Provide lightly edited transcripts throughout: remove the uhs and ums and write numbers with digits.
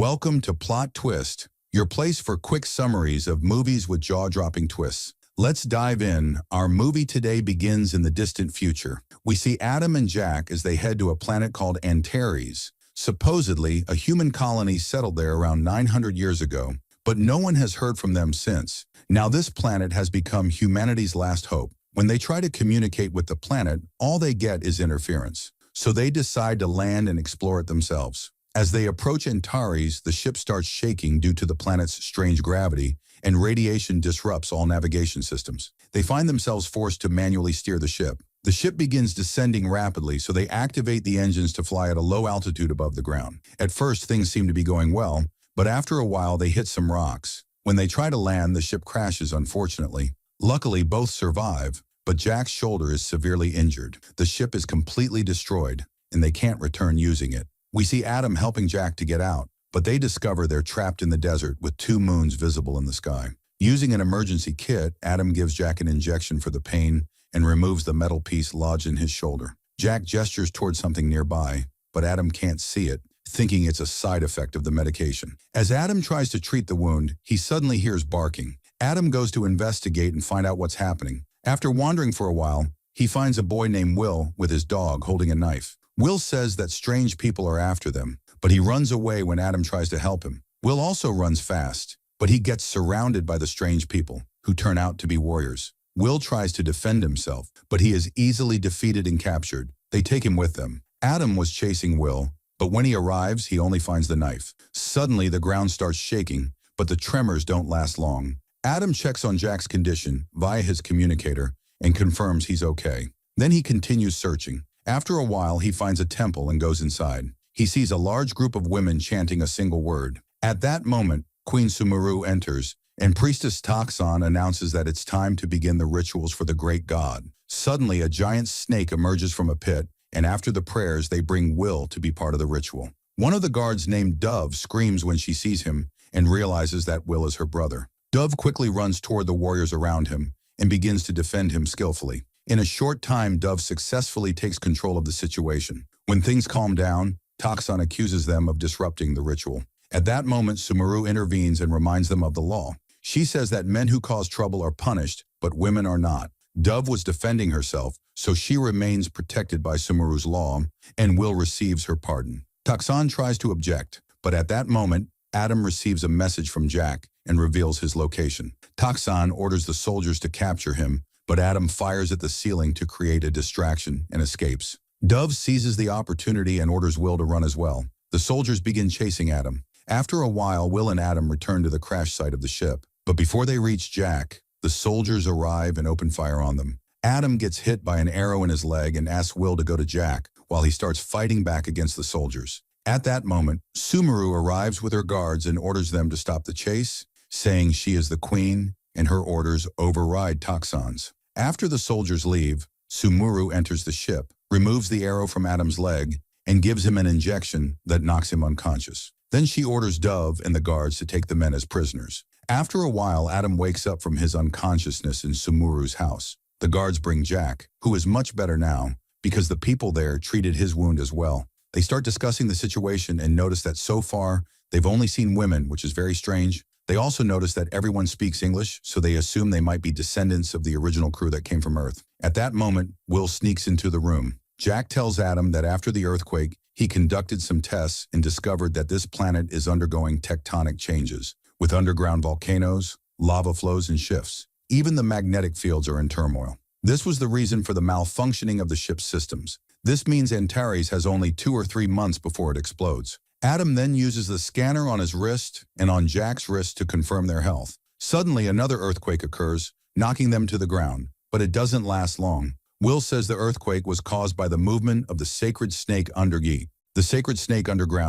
Welcome to Plot Twist, your place for quick summaries of movies with jaw-dropping twists. Let's dive in. Our movie today begins in the distant future. We see Adam and Jack as they head to a planet called Antares. Supposedly, a human colony settled there around 900 years ago, but no one has heard from them since. Now this planet has become humanity's last hope. When they try to communicate with the planet, all they get is interference. So they decide to land and explore it themselves. As they approach Antares, the ship starts shaking due to the planet's strange gravity, and radiation disrupts all navigation systems. They find themselves forced to manually steer the ship. The ship begins descending rapidly, so they activate the engines to fly at a low altitude above the ground. At first, things seem to be going well, but after a while they hit some rocks. When they try to land, the ship crashes, unfortunately. Luckily, both survive, but Jack's shoulder is severely injured. The ship is completely destroyed, and they can't return using it. We see Adam helping Jack to get out, but they discover they're trapped in the desert with two moons visible in the sky. Using an emergency kit, Adam gives Jack an injection for the pain and removes the metal piece lodged in his shoulder. Jack gestures towards something nearby, but Adam can't see it, thinking it's a side effect of the medication. As Adam tries to treat the wound, he suddenly hears barking. Adam goes to investigate and find out what's happening. After wandering for a while, he finds a boy named Will with his dog holding a knife. Will says that strange people are after them, but he runs away when Adam tries to help him. Will also runs fast, but he gets surrounded by the strange people, who turn out to be warriors. Will tries to defend himself, but he is easily defeated and captured. They take him with them. Adam was chasing Will, but when he arrives, he only finds the knife. Suddenly, the ground starts shaking, but the tremors don't last long. Adam checks on Jack's condition via his communicator and confirms he's okay. Then he continues searching. After a while, he finds a temple and goes inside. He sees a large group of women chanting a single word. At that moment, Queen Sumuru enters, and Priestess Toxon announces that it's time to begin the rituals for the great god. Suddenly, a giant snake emerges from a pit, and after the prayers, they bring Will to be part of the ritual. One of the guards named Dove screams when she sees him and realizes that Will is her brother. Dove quickly runs toward the warriors around him and begins to defend him skillfully. In a short time, Dove successfully takes control of the situation. When things calm down, Toxon accuses them of disrupting the ritual. At that moment, Sumuru intervenes and reminds them of the law. She says that men who cause trouble are punished, but women are not. Dove was defending herself, so she remains protected by Sumuru's law, and Will receives her pardon. Toxon tries to object, but at that moment, Adam receives a message from Jack and reveals his location. Toxon orders the soldiers to capture him, but Adam fires at the ceiling to create a distraction and escapes. Dove seizes the opportunity and orders Will to run as well. The soldiers begin chasing Adam. After a while, Will and Adam return to the crash site of the ship. But before they reach Jack, the soldiers arrive and open fire on them. Adam gets hit by an arrow in his leg and asks Will to go to Jack while he starts fighting back against the soldiers. At that moment, Sumuru arrives with her guards and orders them to stop the chase, saying she is the queen and her orders override Toxon's. After the soldiers leave, Sumuru enters the ship, removes the arrow from Adam's leg, and gives him an injection that knocks him unconscious. Then she orders Dove and the guards to take the men as prisoners. After a while, Adam wakes up from his unconsciousness in Sumuru's house. The guards bring Jack, who is much better now, because the people there treated his wound as well. They start discussing the situation and notice that so far, they've only seen women, which is very strange. They also notice that everyone speaks English, so they assume they might be descendants of the original crew that came from Earth. At that moment, Will sneaks into the room. Jack tells Adam that after the earthquake, he conducted some tests and discovered that this planet is undergoing tectonic changes, with underground volcanoes, lava flows, and shifts. Even the magnetic fields are in turmoil. This was the reason for the malfunctioning of the ship's systems. This means Antares has only 2 or 3 months before it explodes. Adam then uses the scanner on his wrist and on Jack's wrist to confirm their health. Suddenly, another earthquake occurs, knocking them to the ground, but it doesn't last long. Will says the earthquake was caused by the movement of the sacred snake underground,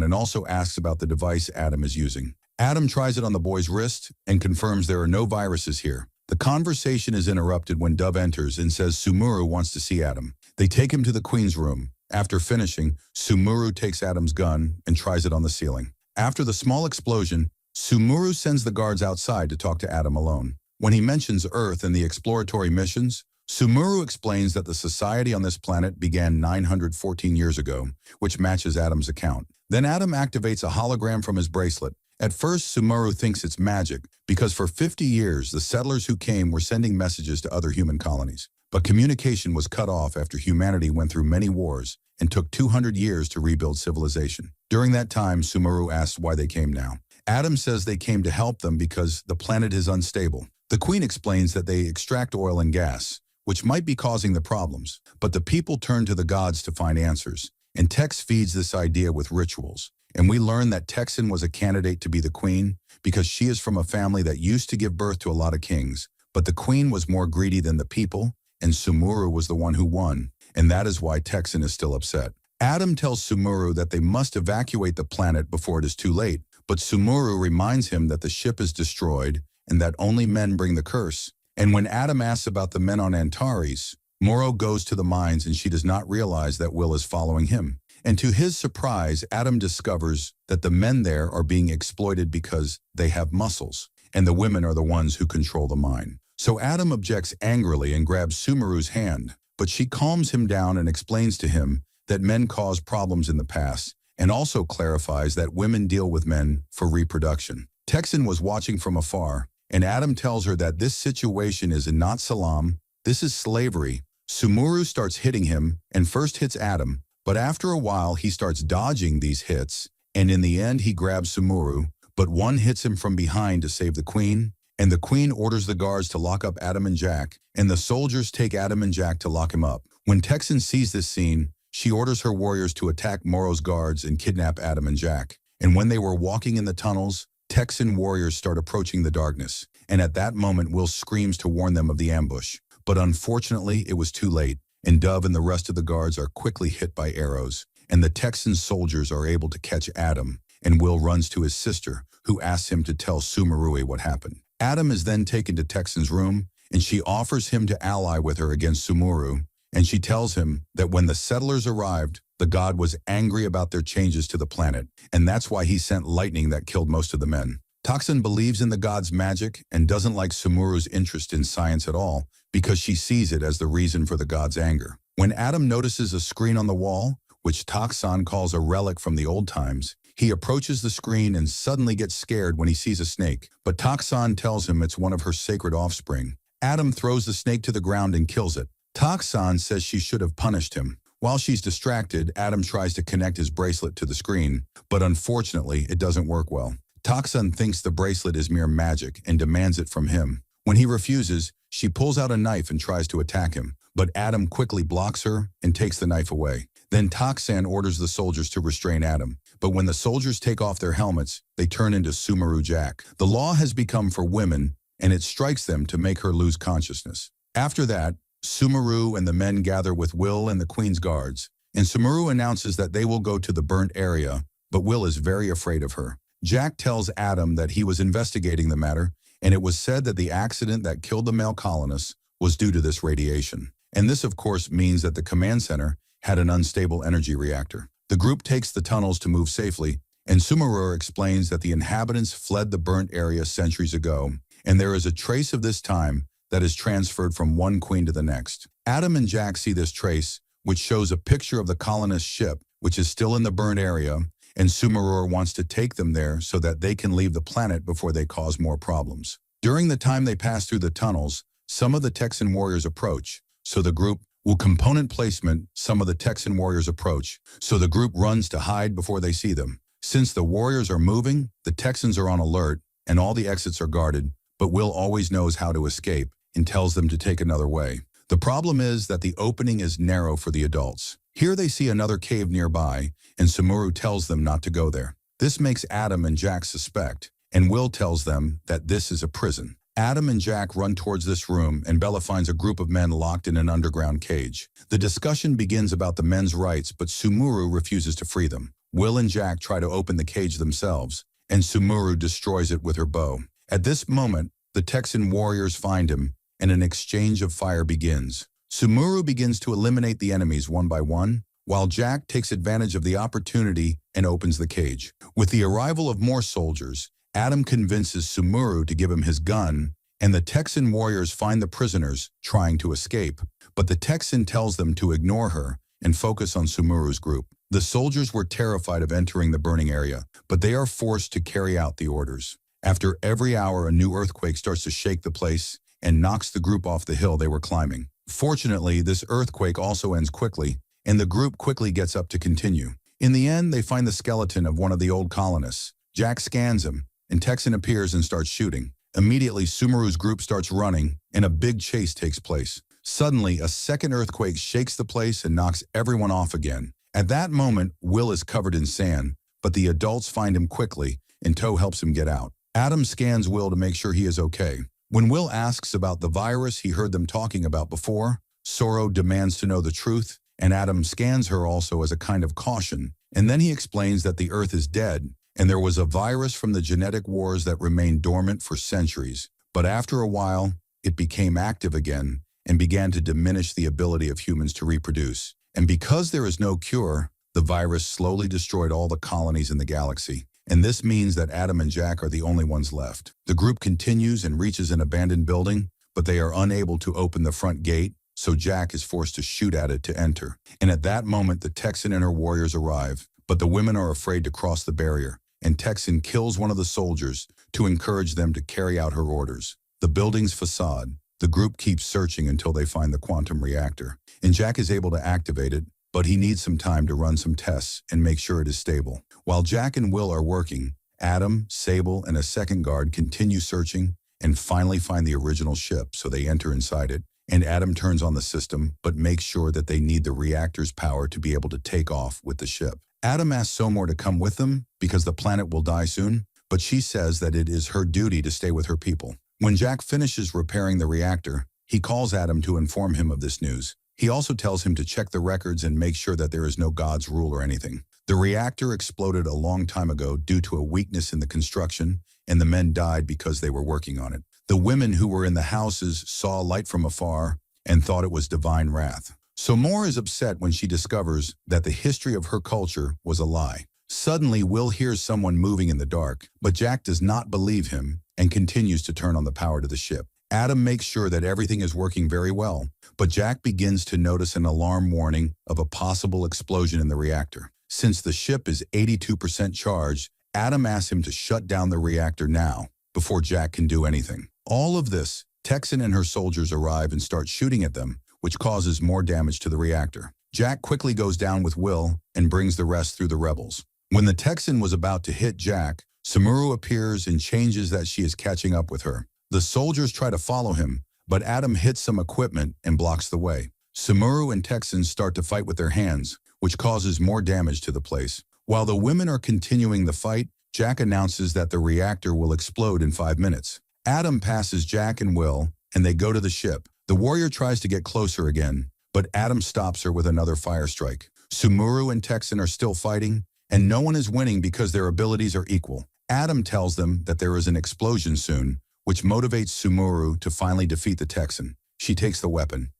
and also asks about the device Adam is using. Adam tries it on the boy's wrist and confirms there are no viruses here. The conversation is interrupted when Dove enters and says Sumuru wants to see Adam. They take him to the queen's room. After finishing, Sumuru takes Adam's gun and tries it on the ceiling. After the small explosion, Sumuru sends the guards outside to talk to Adam alone. When he mentions Earth and the exploratory missions, Sumuru explains that the society on this planet began 914 years ago, which matches Adam's account. Then Adam activates a hologram from his bracelet. At first, Sumuru thinks it's magic, because for 50 years, the settlers who came were sending messages to other human colonies. But communication was cut off after humanity went through many wars and took 200 years to rebuild civilization. During that time, Sumuru asks why they came now. Adam says they came to help them because the planet is unstable. The Queen explains that they extract oil and gas, which might be causing the problems, but the people turn to the gods to find answers. And Tex feeds this idea with rituals. And we learn that Texan was a candidate to be the queen because she is from a family that used to give birth to a lot of kings. But the queen was more greedy than the people, and Sumuru was the one who won. And that is why Texan is still upset. Adam tells Sumuru that they must evacuate the planet before it is too late. But Sumuru reminds him that the ship is destroyed and that only men bring the curse. And when Adam asks about the men on Antares, Moro goes to the mines and she does not realize that Will is following him. And to his surprise, Adam discovers that the men there are being exploited because they have muscles, and the women are the ones who control the mine. So Adam objects angrily and grabs Sumuru's hand, but she calms him down and explains to him that men caused problems in the past, and also clarifies that women deal with men for reproduction. Texan was watching from afar, and Adam tells her that this situation is not salam, this is slavery. Sumuru starts hitting him and first hits Adam, but after a while he starts dodging these hits, and in the end he grabs Sumuru, but one hits him from behind to save the queen, and the queen orders the guards to lock up Adam and Jack, and the soldiers take Adam and Jack to lock him up. When Texan sees this scene, she orders her warriors to attack Moro's guards and kidnap Adam and Jack. And when they were walking in the tunnels, Texan warriors start approaching the darkness, and at that moment Will screams to warn them of the ambush. But unfortunately, it was too late, and Dove and the rest of the guards are quickly hit by arrows, and the Texan soldiers are able to catch Adam, and Will runs to his sister, who asks him to tell Sumuru what happened. Adam is then taken to Texan's room, and she offers him to ally with her against Sumuru, and she tells him that when the settlers arrived, the god was angry about their changes to the planet, and that's why he sent lightning that killed most of the men. Toxin believes in the god's magic and doesn't like Sumuru's interest in science at all because she sees it as the reason for the god's anger. When Adam notices a screen on the wall, which Toxin calls a relic from the old times, he approaches the screen and suddenly gets scared when he sees a snake, but Toxin tells him it's one of her sacred offspring. Adam throws the snake to the ground and kills it. Toxin says she should have punished him. While she's distracted, Adam tries to connect his bracelet to the screen, but unfortunately, it doesn't work well. Toxin thinks the bracelet is mere magic and demands it from him. When he refuses, she pulls out a knife and tries to attack him, but Adam quickly blocks her and takes the knife away. Then Toxin orders the soldiers to restrain Adam, but when the soldiers take off their helmets, they turn into Sumuru Jack. The law has become for women, and it strikes them to make her lose consciousness. After that, Sumuru and the men gather with Will and the Queen's guards, and Sumuru announces that they will go to the burnt area, but Will is very afraid of her. Jack tells Adam that he was investigating the matter, and it was said that the accident that killed the male colonists was due to this radiation. And this, of course, means that the command center had an unstable energy reactor. The group takes the tunnels to move safely, and Sumuru explains that the inhabitants fled the burnt area centuries ago, and there is a trace of this time that is transferred from one queen to the next. Adam and Jack see this trace, which shows a picture of the colonist ship, which is still in the burnt area, and Sumuru wants to take them there so that they can leave the planet before they cause more problems. During the time they pass through the tunnels, some of the Texan warriors approach, so the group will component placement, some of the Texan warriors approach, so the group runs to hide before they see them. Since the warriors are moving, the Texans are on alert, and all the exits are guarded, but Will always knows how to escape and tells them to take another way. The problem is that the opening is narrow for the adults. Here they see another cave nearby, and Sumuru tells them not to go there. This makes Adam and Jack suspect, and Will tells them that this is a prison. Adam and Jack run towards this room, and Bella finds a group of men locked in an underground cage. The discussion begins about the men's rights, but Sumuru refuses to free them. Will and Jack try to open the cage themselves, and Sumuru destroys it with her bow. At this moment, the Texan warriors find him, and an exchange of fire begins. Sumuru begins to eliminate the enemies one by one, while Jack takes advantage of the opportunity and opens the cage. With the arrival of more soldiers, Adam convinces Sumuru to give him his gun, and the Texan warriors find the prisoners trying to escape. But the Texan tells them to ignore her and focus on Sumuru's group. The soldiers were terrified of entering the burning area, but they are forced to carry out the orders. After every hour, a new earthquake starts to shake the place and knocks the group off the hill they were climbing. Fortunately, this earthquake also ends quickly, and the group quickly gets up to continue. In the end, they find the skeleton of one of the old colonists. Jack scans him, and Texan appears and starts shooting. Immediately, Sumuru's group starts running, and a big chase takes place. Suddenly, a second earthquake shakes the place and knocks everyone off again. At that moment, Will is covered in sand, but the adults find him quickly, and Toe helps him get out. Adam scans Will to make sure he is okay. When Will asks about the virus he heard them talking about before, Sumuru demands to know the truth, and Adam scans her also as a kind of caution. And then he explains that the Earth is dead, and there was a virus from the genetic wars that remained dormant for centuries. But after a while, it became active again and began to diminish the ability of humans to reproduce. And because there is no cure, the virus slowly destroyed all the colonies in the galaxy. And this means that Adam and Jack are the only ones left. The group continues and reaches an abandoned building, but they are unable to open the front gate, so Jack is forced to shoot at it to enter. And at that moment, the Texan and her warriors arrive, but the women are afraid to cross the barrier, and Texan kills one of the soldiers to encourage them to carry out her orders. The building's facade. The group keeps searching until they find the quantum reactor, and Jack is able to activate it, but he needs some time to run some tests and make sure it is stable. While Jack and Will are working, Adam, Sable, and a second guard continue searching and finally find the original ship, so they enter inside it. And Adam turns on the system, but makes sure that they need the reactor's power to be able to take off with the ship. Adam asks Sumuru to come with them because the planet will die soon, but she says that it is her duty to stay with her people. When Jack finishes repairing the reactor, he calls Adam to inform him of this news. He also tells him to check the records and make sure that there is no God's rule or anything. The reactor exploded a long time ago due to a weakness in the construction, and the men died because they were working on it. The women who were in the houses saw light from afar and thought it was divine wrath. Sumuru is upset when she discovers that the history of her culture was a lie. Suddenly, Will hears someone moving in the dark, but Jack does not believe him and continues to turn on the power to the ship. Adam makes sure that everything is working very well, but Jack begins to notice an alarm warning of a possible explosion in the reactor. Since the ship is 82% charged, Adam asks him to shut down the reactor now, before Jack can do anything. All of this, Texan and her soldiers arrive and start shooting at them, which causes more damage to the reactor. Jack quickly goes down with Will and brings the rest through the rebels. When the Texan was about to hit Jack, Sumuru appears and changes that she is catching up with her. The soldiers try to follow him, but Adam hits some equipment and blocks the way. Sumuru and Texan start to fight with their hands, which causes more damage to the place. While the women are continuing the fight, Jack announces that the reactor will explode in 5 minutes. Adam passes Jack and Will, and they go to the ship. The warrior tries to get closer again, but Adam stops her with another fire strike. Sumuru and Texan are still fighting, and no one is winning because their abilities are equal. Adam tells them that there is an explosion soon, which motivates Sumuru to finally defeat the Texan. She takes the weapon.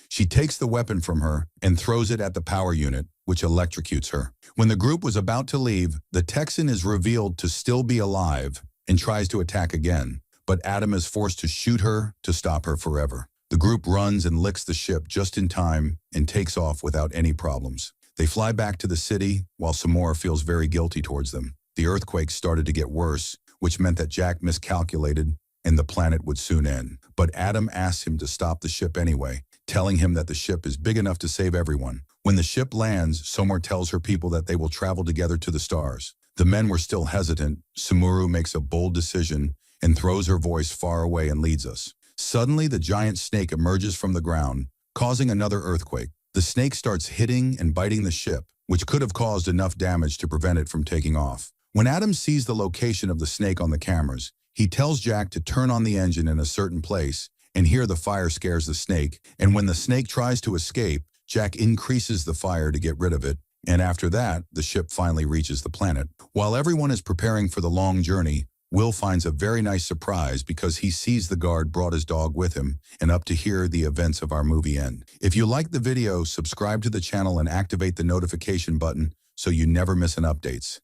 She takes the weapon from her and throws it at the power unit, which electrocutes her. When the group was about to leave, the Texan is revealed to still be alive and tries to attack again, but Adam is forced to shoot her to stop her forever. The group runs and licks the ship just in time and takes off without any problems. They fly back to the city while Sumuru feels very guilty towards them. The earthquake started to get worse, which meant that Jack miscalculated and the planet would soon end. But Adam asks him to stop the ship anyway, telling him that the ship is big enough to save everyone. When the ship lands, Sumuru tells her people that they will travel together to the stars. The men were still hesitant. Sumuru makes a bold decision and throws her voice far away and leads us. Suddenly, the giant snake emerges from the ground, causing another earthquake. The snake starts hitting and biting the ship, which could have caused enough damage to prevent it from taking off. When Adam sees the location of the snake on the cameras, he tells Jack to turn on the engine in a certain place, and here the fire scares the snake, and when the snake tries to escape, Jack increases the fire to get rid of it, and after that, the ship finally reaches the planet. While everyone is preparing for the long journey, Will finds a very nice surprise because he sees the guard brought his dog with him, and up to here the events of our movie end. If you liked the video, subscribe to the channel and activate the notification button so you never miss an updates.